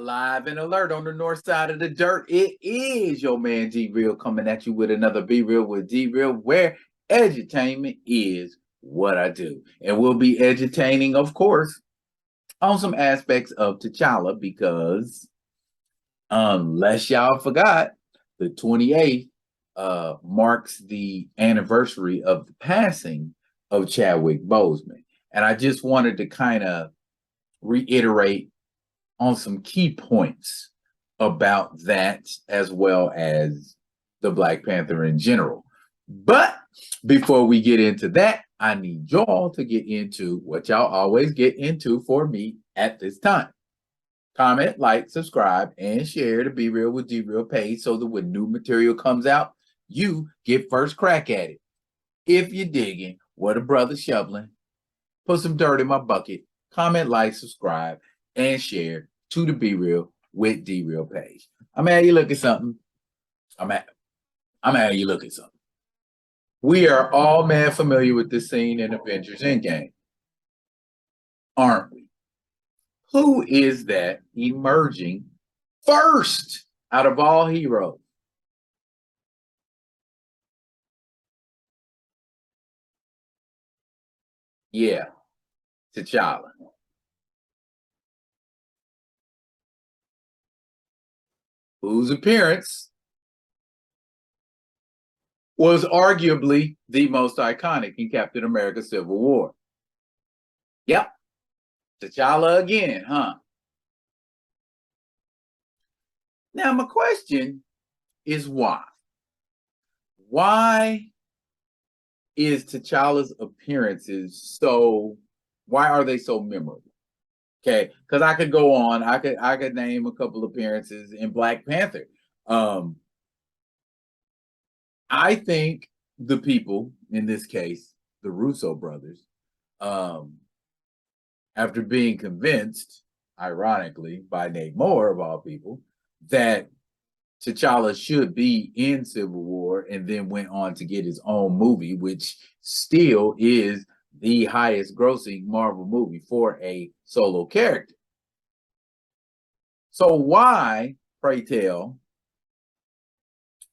Alive and alert on the north side of the dirt. It is your man G Real coming at you with another Be Real with D Real, where edutainment is what I do. And we'll be edutaining, of course, on some aspects of T'Challa, because unless y'all forgot, the 28th marks the anniversary of the passing of Chadwick Boseman. And I just wanted to kind of reiterate on some key points about that, as well as the Black Panther in general. But before we get into that, I need y'all to get into what y'all always get into for me at this time. Comment, like, subscribe, and share the Be Real with D Real page so that when new material comes out, you get first crack at it. If you're digging what a brother shoveling, put some dirt in my bucket. Comment, like, subscribe, and share to the Be Real with D Real page. I'm at you look at something. I'm at you look at something. We are all man familiar with this scene in Avengers Endgame, aren't we? Who is that emerging first out of all heroes? Yeah, T'Challa. Whose appearance was arguably the most iconic in Captain America Civil War. Yep, T'Challa again, huh? Now, my question is why? Why is T'Challa's appearances why are they so memorable? Okay, because I could go on. I could name a couple appearances in Black Panther. I think the people, in this case, the Russo brothers, after being convinced, ironically, by Nate Moore of all people, that T'Challa should be in Civil War, and then went on to get his own movie, which still is the highest grossing Marvel movie for a solo character. So why, pray tell,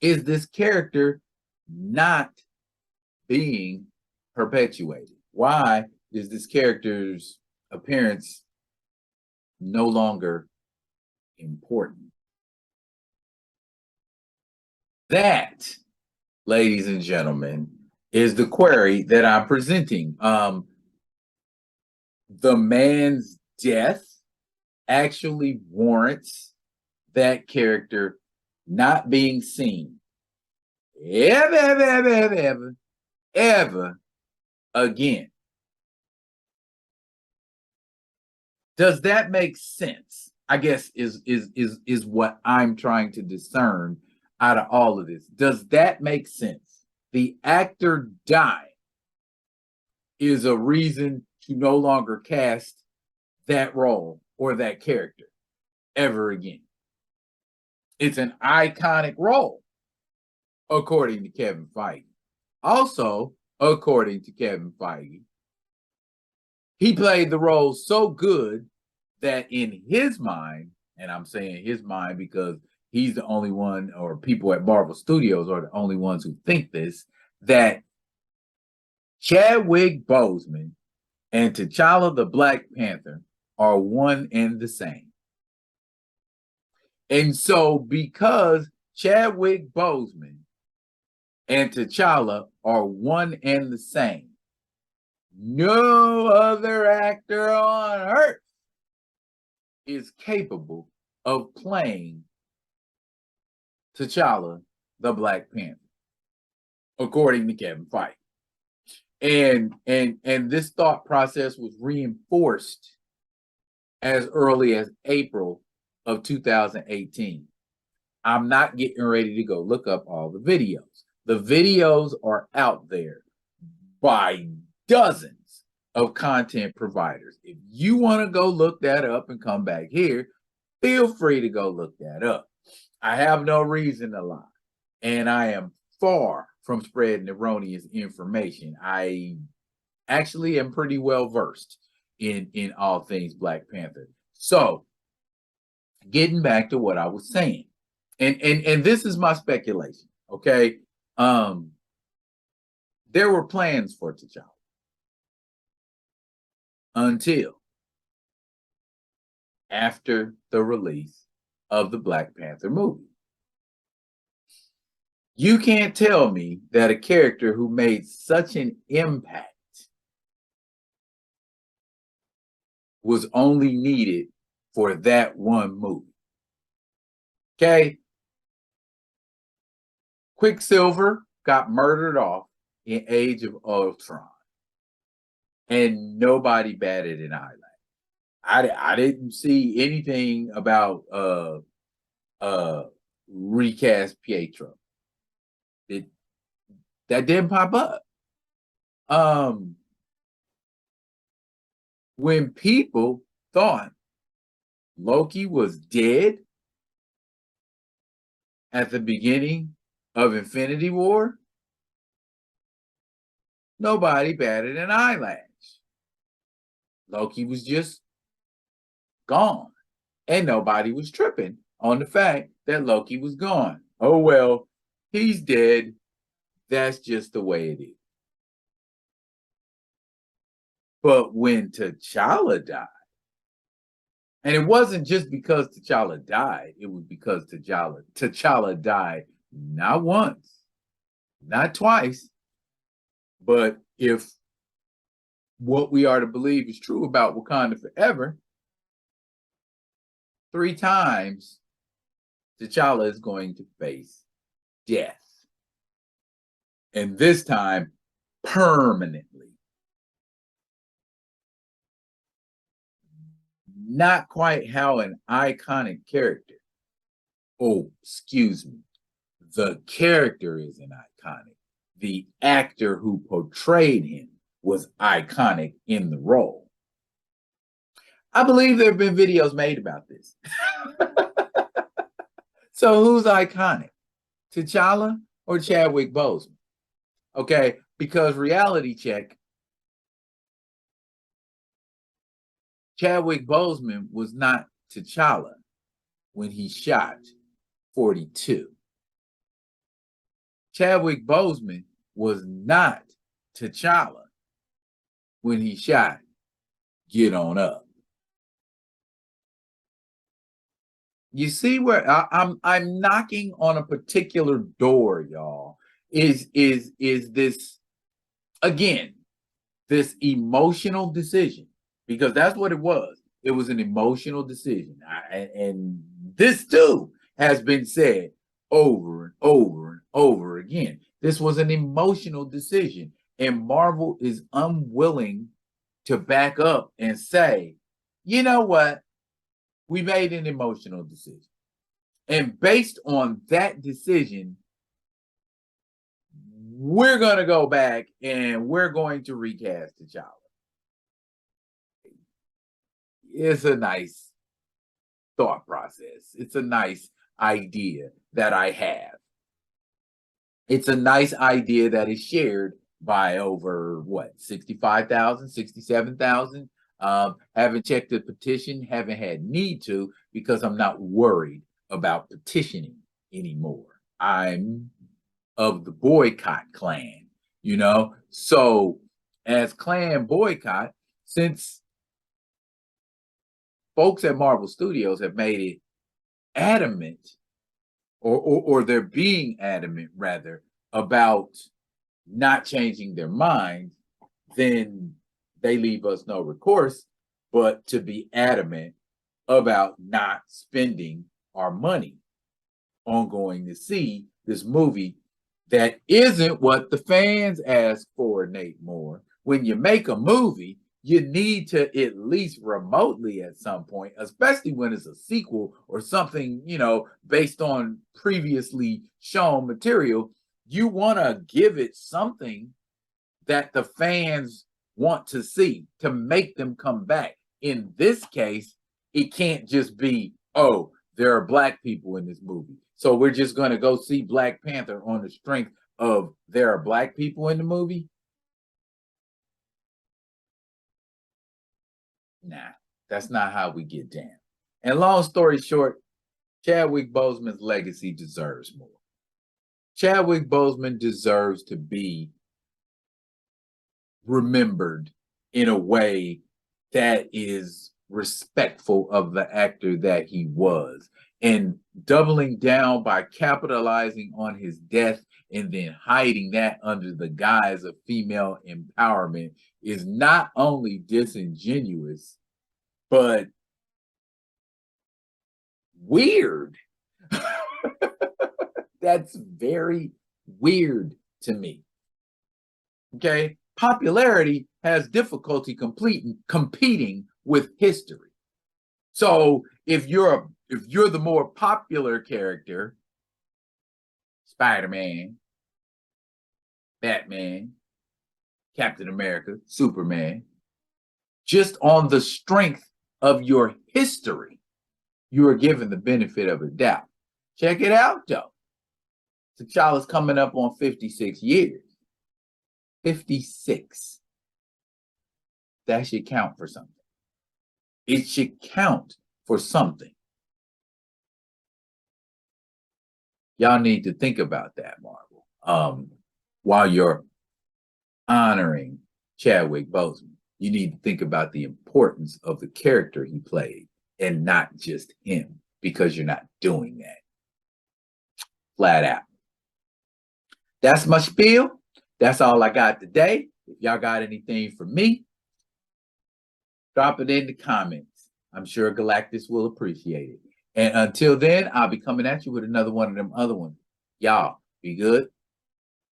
is this character not being perpetuated? Why is this character's appearance no longer important? That, ladies and gentlemen, is the query that I'm presenting. The man's death actually warrants that character not being seen ever again. Does that make sense? I guess is what I'm trying to discern out of all of this. Does that make sense? The actor dying is a reason to no longer cast that role or that character ever again. It's an iconic role, according to Kevin Feige. Also, according to Kevin Feige, he played the role so good that in his mind, and I'm saying his mind because he's the only one, or people at Marvel Studios are the only ones who think this, that Chadwick Boseman and T'Challa the Black Panther are one and the same. And so because Chadwick Boseman and T'Challa are one and the same, no other actor on earth is capable of playing T'Challa the Black Panther, according to Kevin Feige. And this thought process was reinforced as early as April of 2018. I'm not getting ready to go look up all the videos. The videos are out there by dozens of content providers. If you want to go look that up and come back here, feel free to go look that up. I have no reason to lie, and I am far from spreading erroneous information. I actually am pretty well versed in all things Black Panther. So getting back to what I was saying, and this is my speculation, okay? There were plans for T'Challa until after the release of the Black Panther movie. You can't tell me that a character who made such an impact was only needed for that one movie. Okay? Quicksilver got murdered off in Age of Ultron, and nobody batted an eyelash. I didn't see anything about recast Pietro. That didn't pop up. When people thought Loki was dead at the beginning of Infinity War, nobody batted an eyelash. Loki was just gone, and nobody was tripping on the fact that Loki was gone. Oh, well, he's dead. That's just the way it is. But when T'Challa died, and it wasn't just because T'Challa died, it was because T'Challa died not once, not twice, but if what we are to believe is true about Wakanda Forever, 3 times T'Challa is going to face death. And this time, permanently. Not quite how an iconic character. Oh, excuse me. The character isn't iconic. The actor who portrayed him was iconic in the role. I believe there have been videos made about this. So who's iconic? T'Challa or Chadwick Boseman? Okay, because reality check, Chadwick Boseman was not T'Challa when he shot 42. Chadwick Boseman was not T'Challa when he shot Get On Up. You see where I'm knocking on a particular door, y'all. Is this again this emotional decision? Because that's what it was. It was an emotional decision, and this too has been said over and over and over again. This was an emotional decision, and Marvel is unwilling to back up and say, you know what? We made an emotional decision. And based on that decision, we're going to go back and we're going to recast T'Challa. It's a nice thought process. It's a nice idea that I have. It's a nice idea that is shared by over, 65,000, 67,000. Haven't checked the petition, haven't had need to, because I'm not worried about petitioning anymore. I'm of the boycott clan, So as clan boycott, since folks at Marvel Studios have made it adamant, or they're being adamant rather, about not changing their minds, then they leave us no recourse but to be adamant about not spending our money on going to see this movie that isn't what the fans ask for, Nate Moore. When you make a movie, you need to at least remotely at some point, especially when it's a sequel or something, based on previously shown material, you want to give it something that the fans want to see to make them come back. In this case, it can't just be, oh, there are Black people in this movie, so we're just going to go see Black Panther on the strength of there are Black people in the movie. Nah, that's not how we get down. And long story short, Chadwick Boseman's legacy deserves more. Chadwick Boseman deserves to be remembered in a way that is respectful of the actor that he was. And doubling down by capitalizing on his death and then hiding that under the guise of female empowerment is not only disingenuous, but weird. That's very weird to me. Okay, popularity has difficulty competing with history. So if you're the more popular character, Spider-Man, Batman, Captain America, Superman, just on the strength of your history, you are given the benefit of a doubt. Check it out, though. T'Challa's coming up on 56 years. 56. That should count for something. It should count for something. Y'all need to think about that, Marvel. While you're honoring Chadwick Boseman, you need to think about the importance of the character he played and not just him, because you're not doing that. Flat out. That's my spiel. That's all I got today. If y'all got anything for me, drop it in the comments. I'm sure Galactus will appreciate it. And until then, I'll be coming at you with another one of them other ones. Y'all, be good.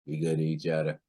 Be good to each other.